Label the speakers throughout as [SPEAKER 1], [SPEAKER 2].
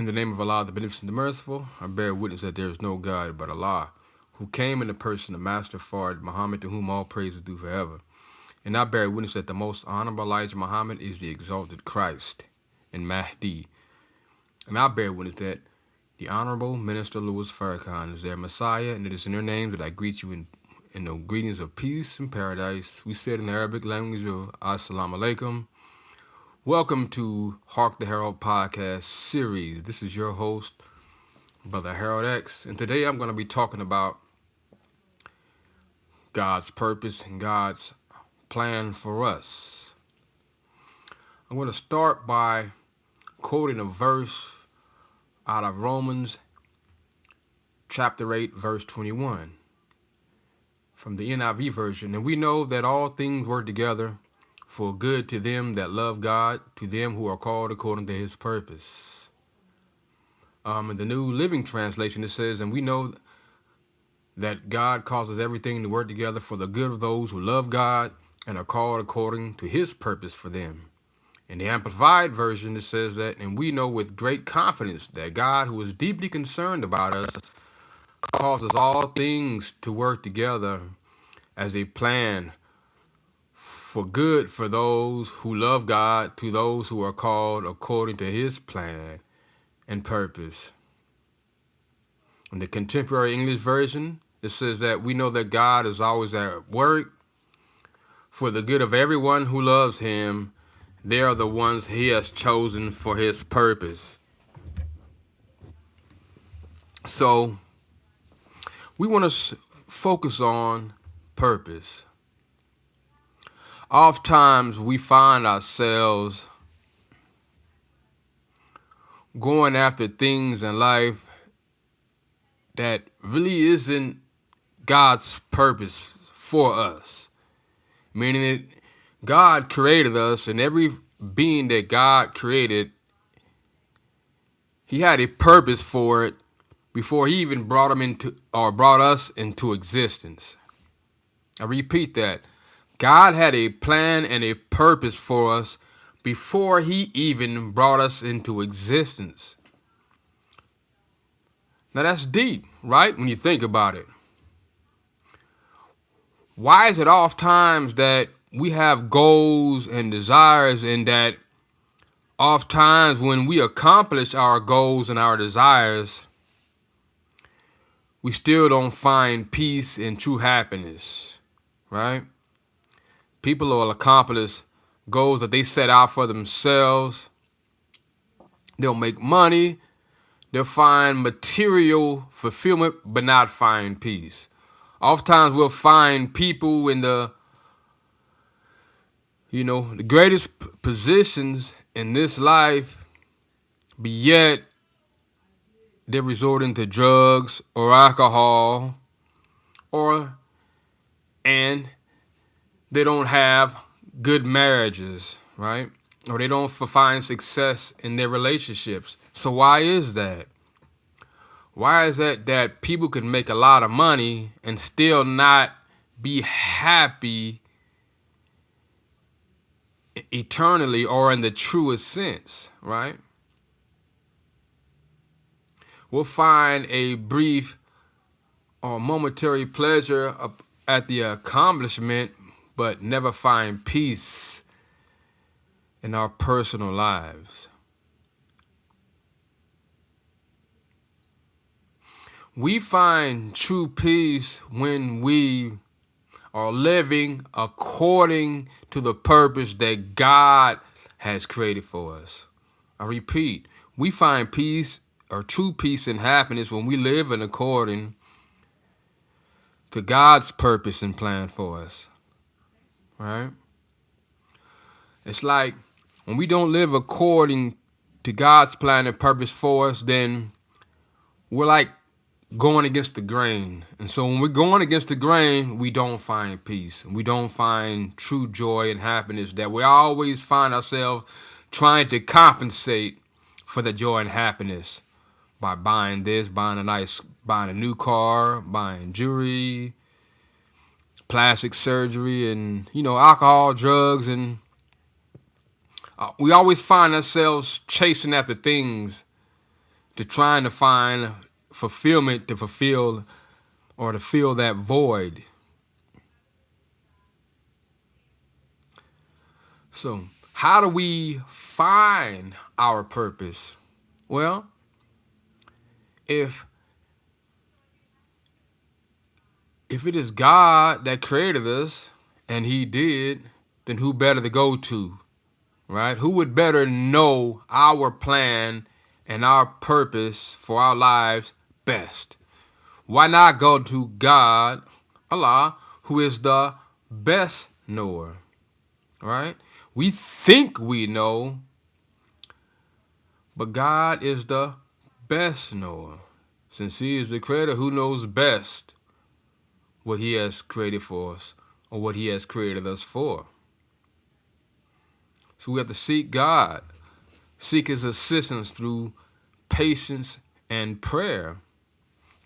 [SPEAKER 1] In the name of Allah, the Beneficent, the Merciful, I bear witness that there is no God but Allah, who came in the person of Master Fard Muhammad, to whom all praise is due forever. And I bear witness that the most honorable Elijah Muhammad is the exalted Christ and Mahdi. And I bear witness that the Honorable Minister Louis Farrakhan is their Messiah, and it is in their name that I greet you in the greetings of peace and paradise. We said in the Arabic language of Assalamu alaikum. Welcome to Hark the Herald podcast series. This is your host, Brother Harold X, and today I'm going to be talking about God's purpose and God's plan for us. I'm going to start by quoting a verse out of Romans chapter 8, verse 21 from the NIV version. And we know that all things work together for good to them that love God, to them who are called according to his purpose. In the New Living Translation, it says, and we know that God causes everything to work together for the good of those who love God and are called according to his purpose for them. In the Amplified Version, it says that, and we know with great confidence that God, who is deeply concerned about us, causes all things to work together as a plan for good for those who love God, to those who are called according to his plan and purpose. In the Contemporary English Version, it says that we know that God is always at work for the good of everyone who loves him. They are the ones he has chosen for his purpose. So we want to focus on purpose. Oftentimes we find ourselves going after things in life that really isn't God's purpose for us. Meaning that God created us, and every being that God created, he had a purpose for it before he even brought us into existence. I repeat that. God had a plan and a purpose for us before he even brought us into existence. Now that's deep, right? When you think about it. Why is it oft times that we have goals and desires, and that oft times when we accomplish our goals and our desires, we still don't find peace and true happiness, right? People will accomplish goals that they set out for themselves. They'll make money. They'll find material fulfillment, but not find peace. Oftentimes we'll find people in the greatest positions in this life, but yet they're resorting to drugs or alcohol, and they don't have good marriages, right? Or they don't find success in their relationships. So why is that? Why is that people can make a lot of money and still not be happy eternally or in the truest sense, right? We'll find a brief or momentary pleasure at the accomplishment, but never find peace in our personal lives. We find true peace when we are living according to the purpose that God has created for us. I repeat, we find peace or true peace and happiness when we live in according to God's purpose and plan for us, right? It's like when we don't live according to God's plan and purpose for us, then we're like going against the grain. And so when we're going against the grain, we don't find peace. And we don't find true joy and happiness, that we always find ourselves trying to compensate for the joy and happiness by buying this, buying a new car, buying jewelry, plastic surgery, and, alcohol, drugs. And we always find ourselves chasing after things to trying to find fulfillment to fulfill or to fill that void. So, how do we find our purpose? Well, if if it is God that created us, and he did, then who better to go to, right? Who would better know our plan and our purpose for our lives best? Why not go to God, Allah, who is the best knower, right? We think we know, but God is the best knower. Since he is the creator, who knows best what he has created for us or what he has created us for. So we have to seek God, seek his assistance through patience and prayer.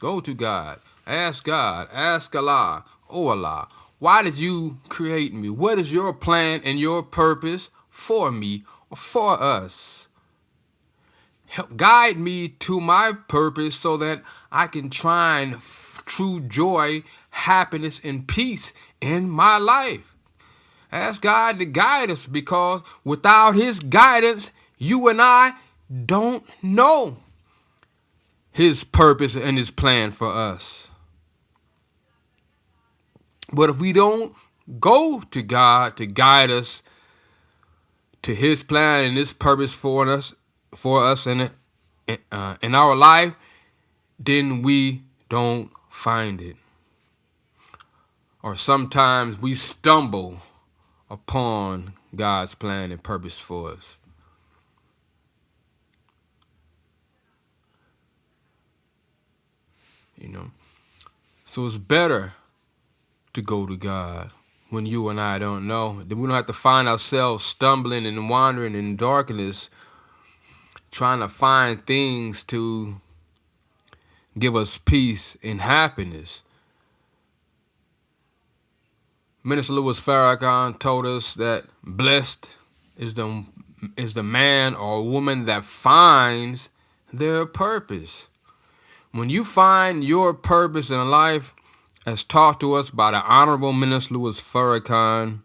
[SPEAKER 1] Go to God, ask Allah, oh Allah, why did you create me? What is your plan and your purpose for me or for us? Help guide me to my purpose so that I can find true joy, happiness, and peace in my life. Ask God to guide us, because without his guidance, you and I don't know his purpose and his plan for us. But if we don't go to God to guide us to his plan and his purpose for us in our life, then we don't find it. Or sometimes we stumble upon God's plan and purpose for us. You know, so it's better to go to God when you and I don't know. Then we don't have to find ourselves stumbling and wandering in darkness, trying to find things to give us peace and happiness. Minister Louis Farrakhan told us that blessed is the man or woman that finds their purpose. When you find your purpose in life, as taught to us by the Honorable Minister Louis Farrakhan,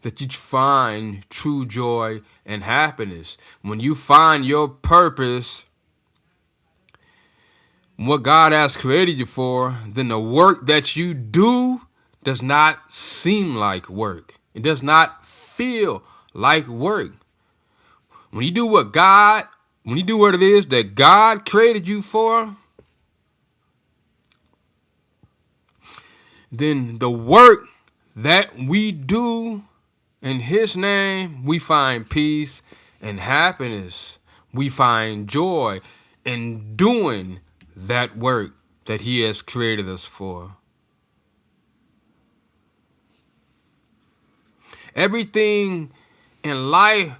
[SPEAKER 1] that you find true joy and happiness. When you find your purpose, what God has created you for, then the work that you do does not seem like work. It does not feel like work. When you do what it is that God created you for, then the work that we do in his name, we find peace and happiness. We find joy in doing that work that he has created us for. Everything in life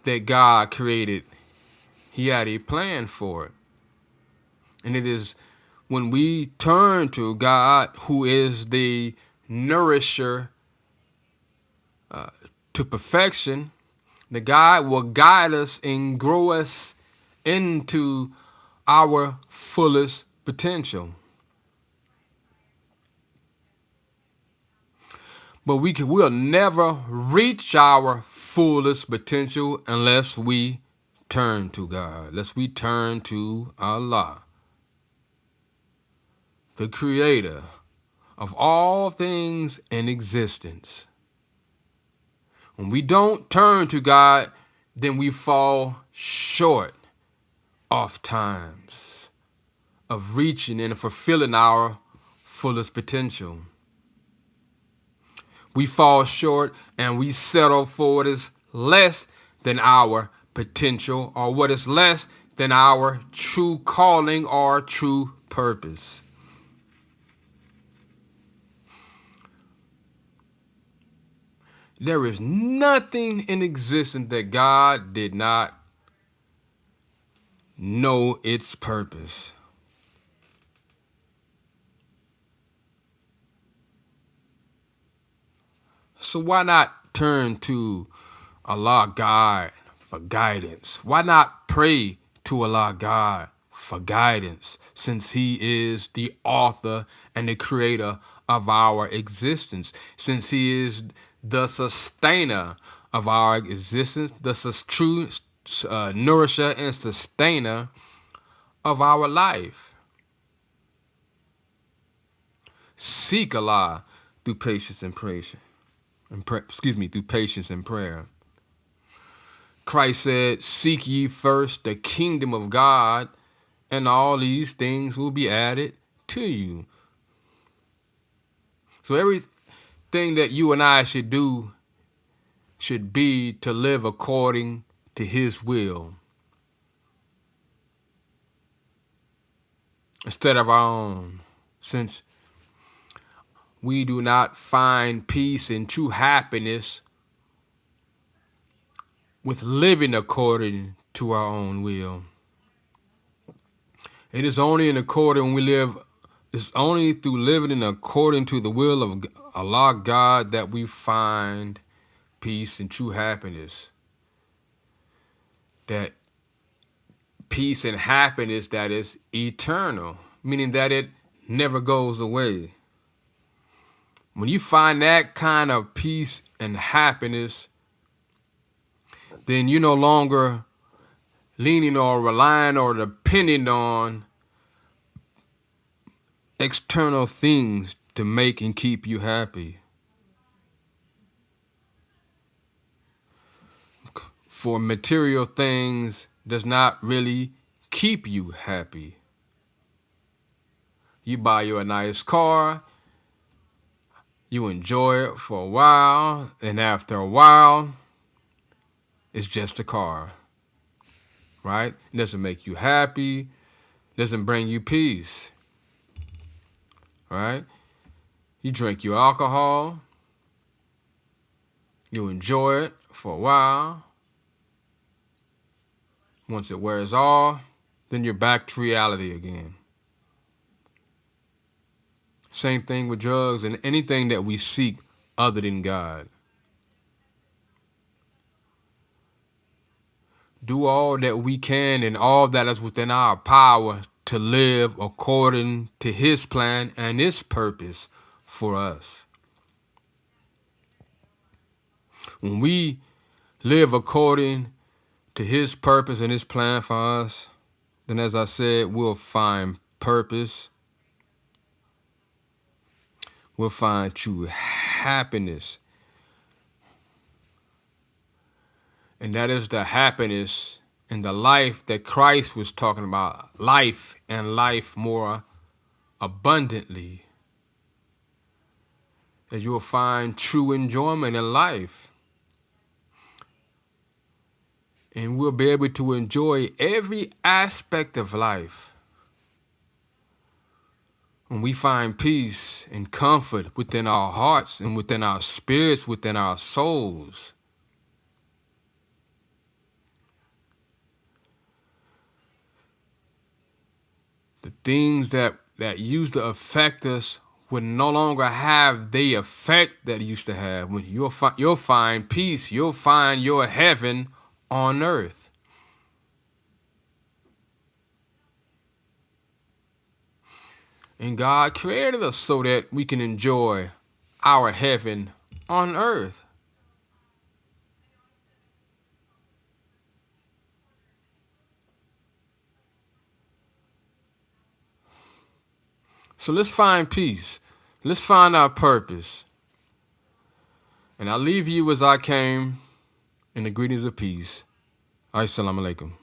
[SPEAKER 1] that God created, he had a plan for it. And it is when we turn to God, who is the nourisher to perfection, that God will guide us and grow us into our fullest potential. But we'll never reach our fullest potential unless we turn to God, unless we turn to Allah, the creator of all things in existence. When we don't turn to God, then we fall short oft times of reaching and fulfilling our fullest potential. We fall short and we settle for what is less than our potential, or what is less than our true calling or true purpose. There is nothing in existence that God did not know its purpose. So why not turn to Allah God for guidance? Why not pray to Allah God for guidance, since He is the author and the creator of our existence, since He is the sustainer of our existence, the true nourisher and sustainer of our life. Seek Allah through patience and prayer. Through patience and prayer. Christ said, seek ye first the kingdom of God, and all these things will be added to you. So everything that you and I should do should be to live according to His will, instead of our own, since we do not find peace and true happiness with living according to our own will. It is only it's only through living according to the will of Allah God that we find peace and true happiness. That peace and happiness that is eternal, meaning that it never goes away. When you find that kind of peace and happiness, then you're no longer leaning or relying or depending on external things to make and keep you happy. For material things does not really keep you happy. You buy you a nice car, you enjoy it for a while, and after a while, it's just a car, right? It doesn't make you happy, doesn't bring you peace, right? You drink your alcohol, you enjoy it for a while. Once it wears off, then you're back to reality again. Same thing with drugs and anything that we seek other than God. Do all that we can and all that is within our power to live according to His plan and His purpose for us. When we live according to His purpose and His plan for us, then, as I said, we'll find purpose. We'll find true happiness. And that is the happiness and the life that Christ was talking about. Life and life more abundantly. That you'll find true enjoyment in life. And we'll be able to enjoy every aspect of life. When we find peace and comfort within our hearts and within our spirits, within our souls. The things that used to affect us would no longer have the effect that it used to have. When you'll find peace, you'll find your heaven on earth. And God created us so that we can enjoy our heaven on earth. So let's find peace. Let's find our purpose. And I'll leave you as I came in the greetings of peace. Assalamu alaikum.